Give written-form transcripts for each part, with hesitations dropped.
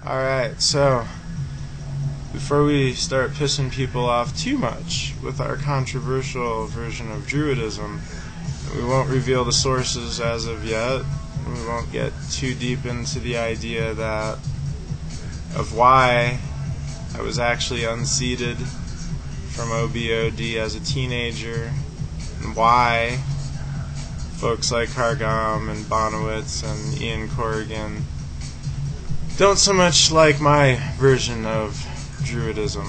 Alright, so before we start pissing people off too much with our controversial version of Druidism, we won't reveal the sources as of yet. We won't get too deep into the idea of why I was actually unseated from OBOD as a teenager, and why folks like Hargam and Bonowitz and Ian Corrigan don't so much like my version of Druidism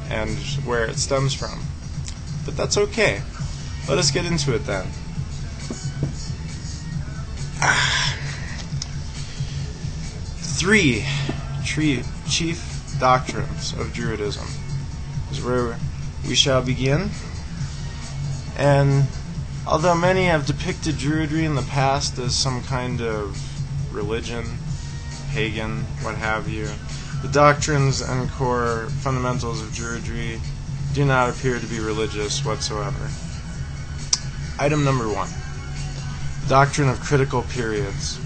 and where it stems from. But that's okay. Let us get into it then. Three chief doctrines of Druidism is where we shall begin. And although many have depicted Druidry in the past as some kind of religion, pagan, what have you, the doctrines and core fundamentals of Druidry do not appear to be religious whatsoever. Item number 1. The doctrine of critical periods.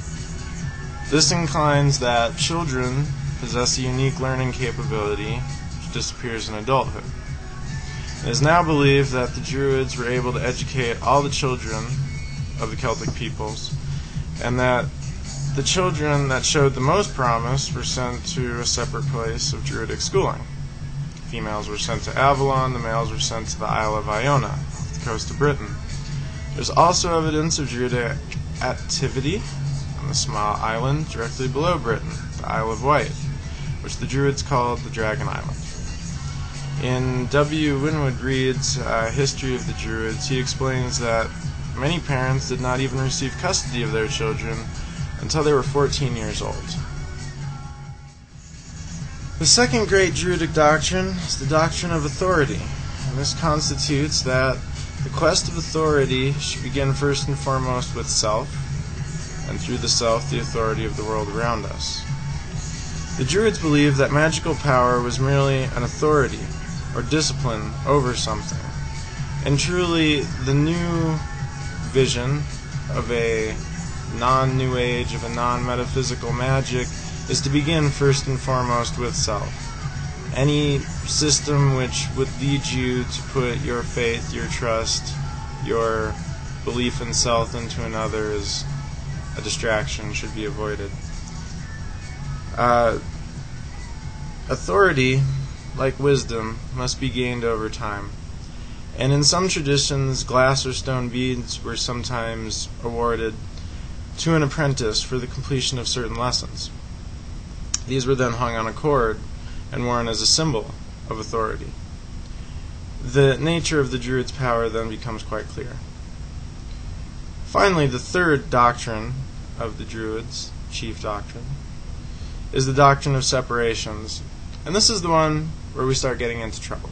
This inclines that children possess a unique learning capability which disappears in adulthood. It is now believed that the Druids were able to educate all the children of the Celtic peoples, and that the children that showed the most promise were sent to a separate place of Druidic schooling. The females were sent to Avalon, the males were sent to the Isle of Iona, off the coast of Britain. There's also evidence of Druidic activity on a small island directly below Britain, the Isle of Wight, which the Druids called the Dragon Island. In W. Winwood Reid's History of the Druids, he explains that many parents did not even receive custody of their children until they were 14 years old. The second great Druidic doctrine is the doctrine of authority, and this constitutes that the quest of authority should begin first and foremost with self, and through the self, the authority of the world around us. The Druids believed that magical power was merely an authority, or discipline, over something, and truly the new vision of a non-New Age, of a non-metaphysical magic, is to begin first and foremost with self. Any system which would lead you to put your faith, your trust, your belief in self into another is a distraction, should be avoided. Authority, like wisdom, must be gained over time. And in some traditions, glass or stone beads were sometimes awarded to an apprentice for the completion of certain lessons. These were then hung on a cord and worn as a symbol of authority. The nature of the Druid's power then becomes quite clear. Finally, the third doctrine of the Druids, chief doctrine, is the doctrine of separations. And this is the one where we start getting into trouble.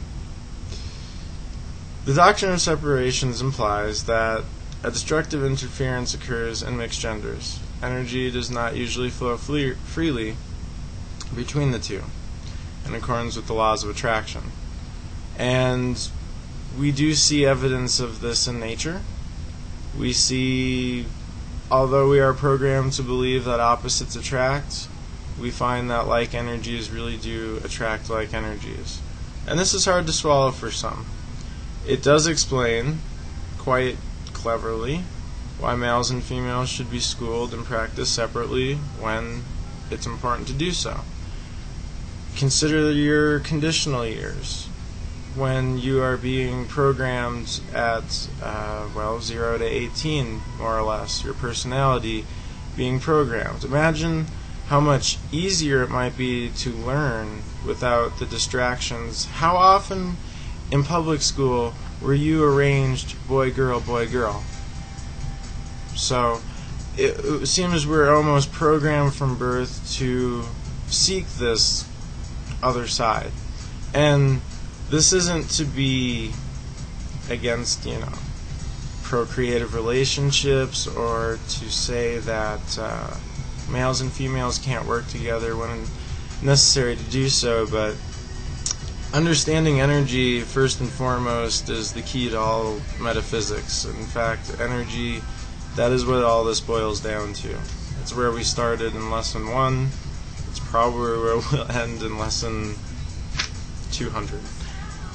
The doctrine of separations implies that a destructive interference occurs in mixed genders. Energy does not usually flow freely between the two, in accordance with the laws of attraction. And we do see evidence of this in nature. We see, although we are programmed to believe that opposites attract, we find that like energies really do attract like energies. And this is hard to swallow for some. It does explain, quite cleverly, why males and females should be schooled and practiced separately when it's important to do so. Consider your conditional years, when you are being programmed at 0 to 18, more or less, your personality being programmed. Imagine how much easier it might be to learn without the distractions. How often in public school were you arranged boy, girl, boy, girl? So it seems we're almost programmed from birth to seek this other side. And this isn't to be against, procreative relationships, or to say that males and females can't work together when necessary to do so, but understanding energy first and foremost is the key to all metaphysics. In fact, energy, that is what all this boils down to. It's where we started in lesson 1. It's It's probably where we'll end in lesson 200.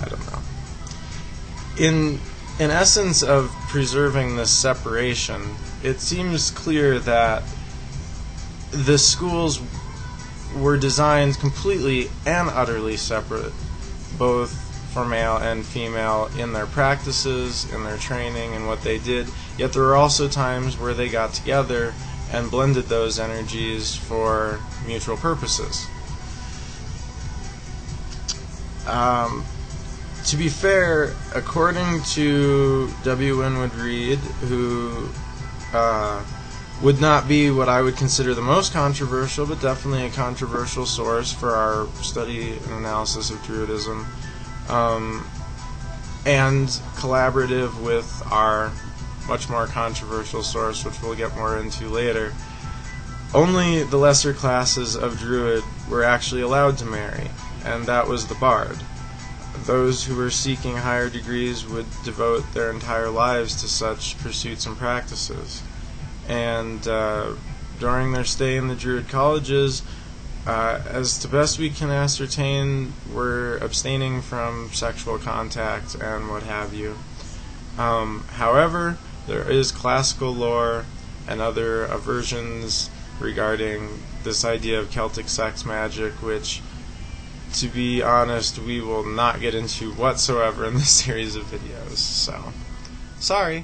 I don't know. In essence of preserving this separation, it seems clear that the schools were designed completely and utterly separate, both for male and female, in their practices, in their training, and what they did. Yet there were also times where they got together and blended those energies for mutual purposes. To be fair, according to W. Winwood Reade, who would not be what I would consider the most controversial, but definitely a controversial source for our study and analysis of Druidism, and collaborative with our much more controversial source, which we'll get more into later, only the lesser classes of Druid were actually allowed to marry, and that was the Bard. Those who were seeking higher degrees would devote their entire lives to such pursuits and practices. And during their stay in the Druid colleges, as to best we can ascertain, were abstaining from sexual contact and what have you. However, there is classical lore and other aversions regarding this idea of Celtic sex magic, which, to be honest, we will not get into whatsoever in this series of videos. So, sorry.